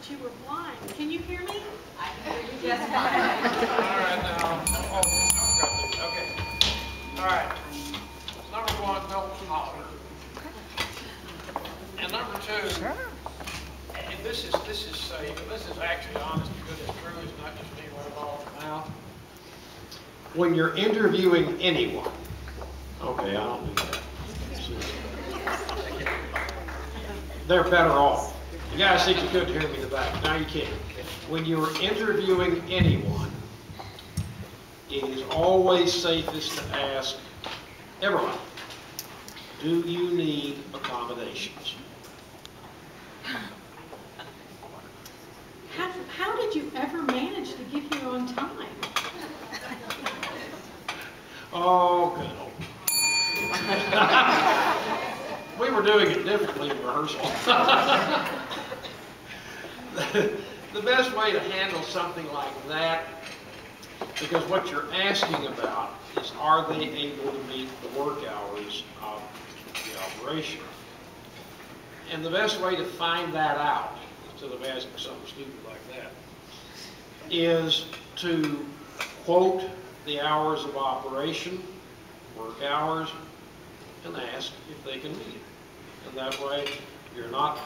you were blind. Can you hear me? I can hear you just fine. All right, now. Oh, I've got this. Okay. All right. Number one, don't holler. And number two, and this is safe, and this is actually honest to goodness true. It's not just being right off the mouth. When you're interviewing anyone, okay, I don't do that. They're better off. You guys think you couldn't hear me in the back. Now you can. When you're interviewing anyone, it is always safest to ask everyone, do you need accommodations? How did you ever manage to get here on time? Oh, good. We were doing it differently in rehearsal. The best way to handle something like that, because what you're asking about is, are they able to meet the work hours of the operation? And the best way to find that out, instead of asking something stupid like that, is to quote the hours of operation, work hours, and ask if they can meet it. And that way, you're not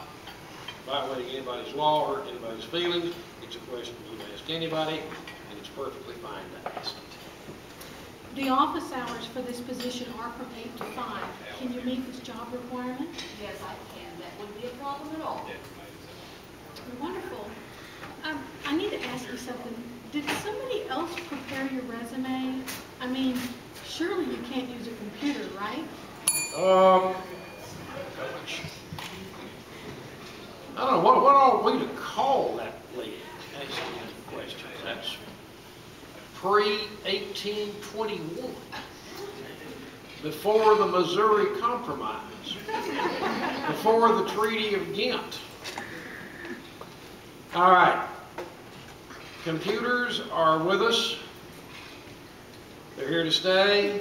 violating anybody's law or anybody's feelings. It's a question you can ask anybody, and it's perfectly fine to ask it. The office hours for this position are from 8 to 5. Can you meet this job requirement? Yes, I can. That wouldn't be a problem at all. Wonderful. I need to ask you something. Did somebody else prepare your resume? I mean, surely you can't use a computer, right? I don't know, what ought we to call that lady asking that question? That's pre-1821, before the Missouri Compromise, before the Treaty of Ghent. All right, computers are with us. They're here to stay.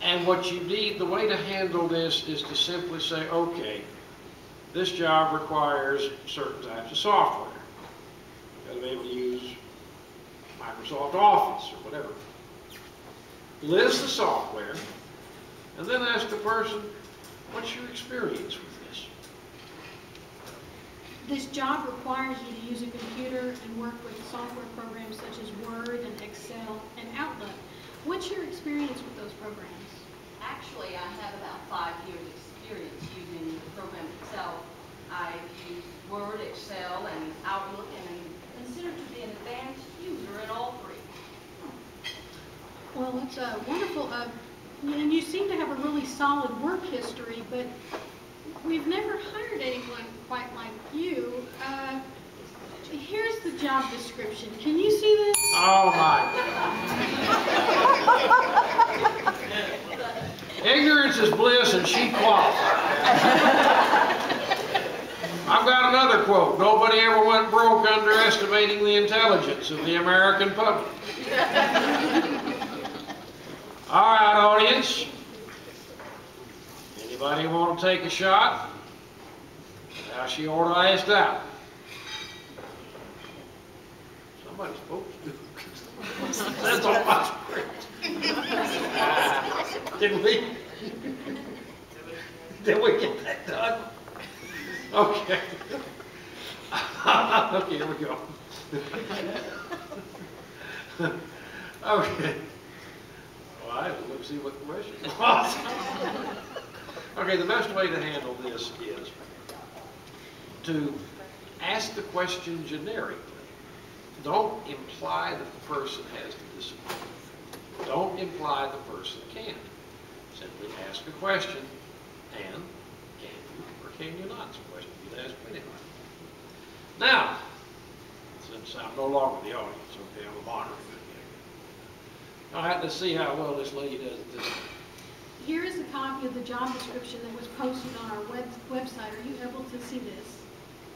And what you need, the way to handle this is to simply say, okay, this job requires certain types of software. You've got to be able to use Microsoft Office or whatever. List the software, and then ask the person, what's your experience with this? This job requires you to use a computer and work with software programs such as Word and Excel and Outlook. What's your experience with those programs? Actually, I have about 5 years experience using the program itself. I've used Word, Excel, and Outlook, and am considered to be an advanced user in all 3. Well, it's wonderful. And you seem to have a really solid work history, but we've never hired anyone quite like you. Here's the job description. Can you see this? Oh my. Ignorance is bliss, and she qualified. I've got another quote. Nobody ever went broke underestimating the intelligence of the American public. All right, audience. Anybody want to take a shot? Now she ought to ask out. Somebody's supposed to. That's on my script. Did we get that done? Okay. Okay, here we go. Okay. All right, let's see what the question was. Okay, the best way to handle this is to ask the question generically. Don't imply that the person has to disagree. Don't imply the person can't. Simply ask a question, and can you or can you not? It's a question you'd ask anybody. Now, since I'm no longer the audience, okay, I'm a moderator. All right, let's see how well this lady does at this. Here is a copy of the job description that was posted on our website. Are you able to see this?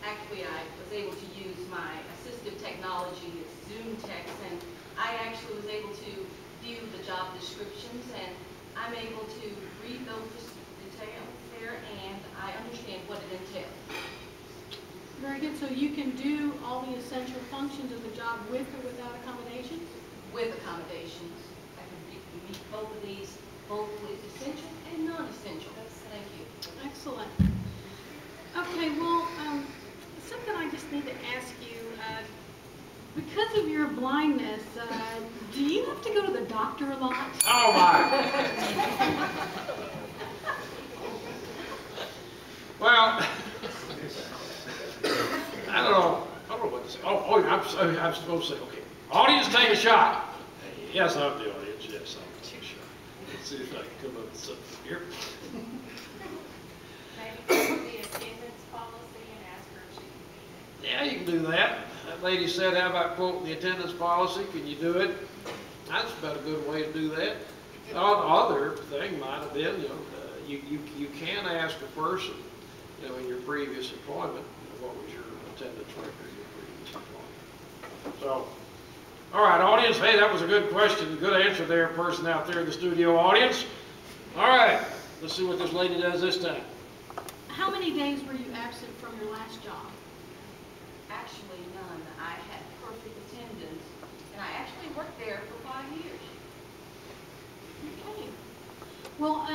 Actually, I was able to use my assistive technology, Zoom text, and I actually was able to view the job descriptions, and I'm able to read those details there. here, and I understand what it entails. Very good. So you can do all the essential functions of the job with or without accommodations? With accommodations. I can meet both of these, both with essential and non-essential. Thank you. Excellent. Okay, well, something I just need to ask you. Because of your blindness, do you have to go to the doctor a lot? Oh, my. Well, I don't know what to say. I'm supposed to say, okay, audience, take a shot. Yes, I'm the audience. Yes, I'm the shot. Let's see if I can come up with something here. Maybe go to the attendance policy and ask her if she can read it. Yeah, you can do that. That lady said, how about quoting the attendance policy? Can you do it? That's about a good way to do that. The other thing might have been, you can ask a person, in your previous employment, what was your attendance record in your previous employment. So, all right, audience, hey, that was a good question. Good answer there, person out there in the studio audience. All right, let's see what this lady does this time. How many days were you absent from your last job? Actually, none. I had perfect attendance, and I actually worked there for 5 years. Okay. Well,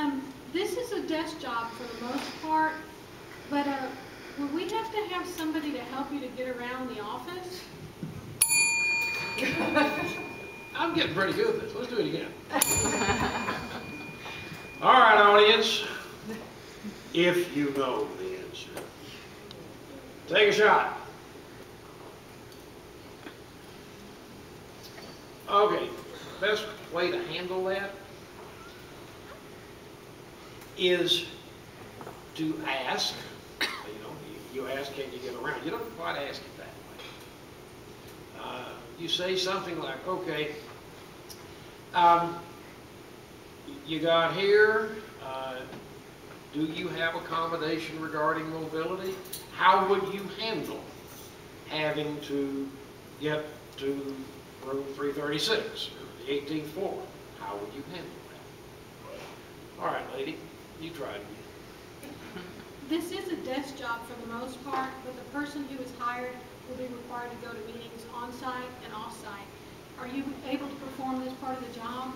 this is a desk job for the most part, but will we have to have somebody to help you to get around the office? I'm getting pretty good at this. Let's do it again. All right, audience. If you know the answer, take a shot. Okay, best way to handle that is to ask. You ask, can you get around? You don't quite ask it that way. You say something like, okay, you got here, do you have accommodation regarding mobility? How would you handle having to get to room 336 or the 18th floor? How would you handle that? All right, lady, you try it again. This is a desk job for the most part, but the person who is hired will be required to go to meetings on-site and off-site. Are you able to perform this part of the job?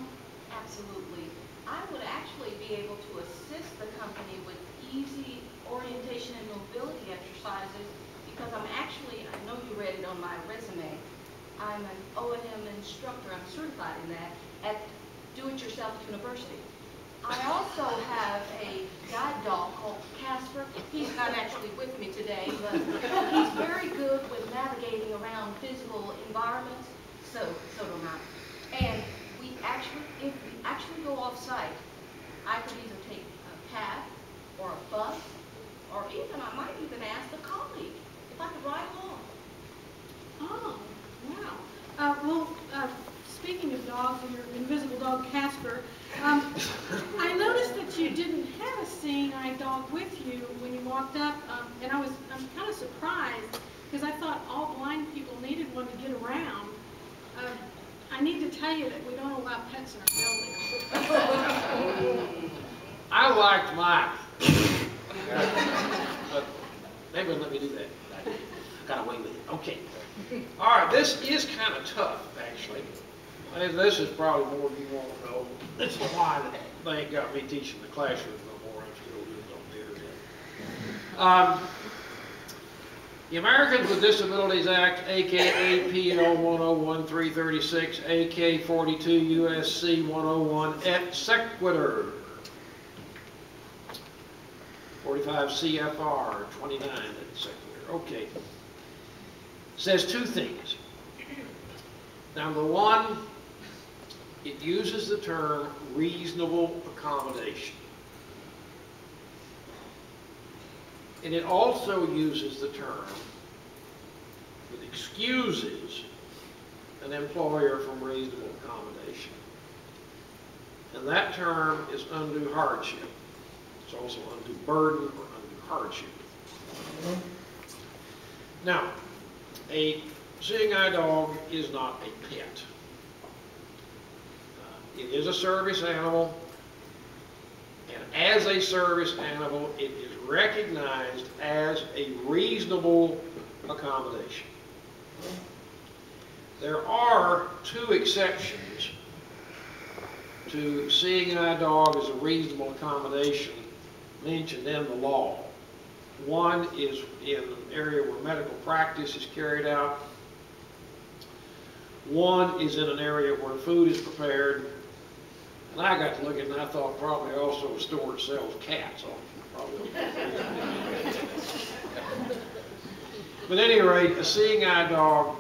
Absolutely. I would actually be able to assist the company with easy orientation and mobility exercises because I know you read it on my resume, I'm an O&M instructor. I'm certified in that at Do-It-Yourself University. I also have a guide dog called Casper. He's not actually with me today, but he's very good with navigating around physical environments, so do I. And if we actually go off-site, I could either take a cab or a bus, or I might even ask a colleague if I could ride along. Oh, wow. Speaking of dogs and your invisible dog Casper, I noticed that you didn't have a seeing eye dog with you when you walked up, and I'm kind of surprised because I thought all blind people needed one to get around. I need to tell you that we don't allow pets in our building. I liked mine. But maybe let me do that. I got away with it. Okay. All right, this is kind of tough, actually. This is probably more than you want to know. This is why they ain't got me teaching the classroom no more. I'm still doing it on the internet. The Americans with Disabilities Act, aka PL 101-336, AK 42 USC 101 et sequitur, 45 CFR 29 et sequitur. Okay. Says two things. Number one, it uses the term reasonable accommodation. And it also uses the term that excuses an employer from reasonable accommodation. And that term is undue hardship. It's also undue burden or undue hardship. Now, a seeing eye dog is not a pet. It is a service animal, And as a service animal, it is recognized as a reasonable accommodation. There are two exceptions to seeing eye dog as a reasonable accommodation mentioned in the law. One is in an area where medical practice is carried out. One is in an area where food is prepared. And I got to look at it and I thought probably also a store that sells cats. But at any rate, a seeing eye dog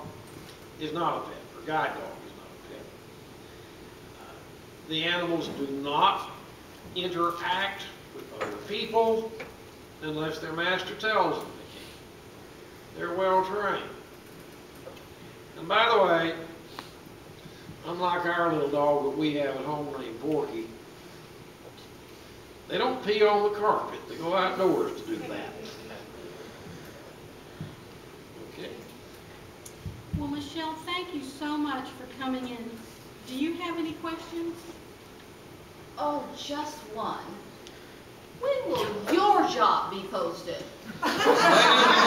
is not a pet, or guide dog is not a pet. The animals do not interact with other people unless their master tells them they can. They're well trained. And by the way, unlike our little dog that we have at home named Porky, they don't pee on the carpet. They go outdoors to do that. Okay. Well, Michelle, thank you so much for coming in. Do you have any questions? Oh, just one. When will your job be posted? Ladies and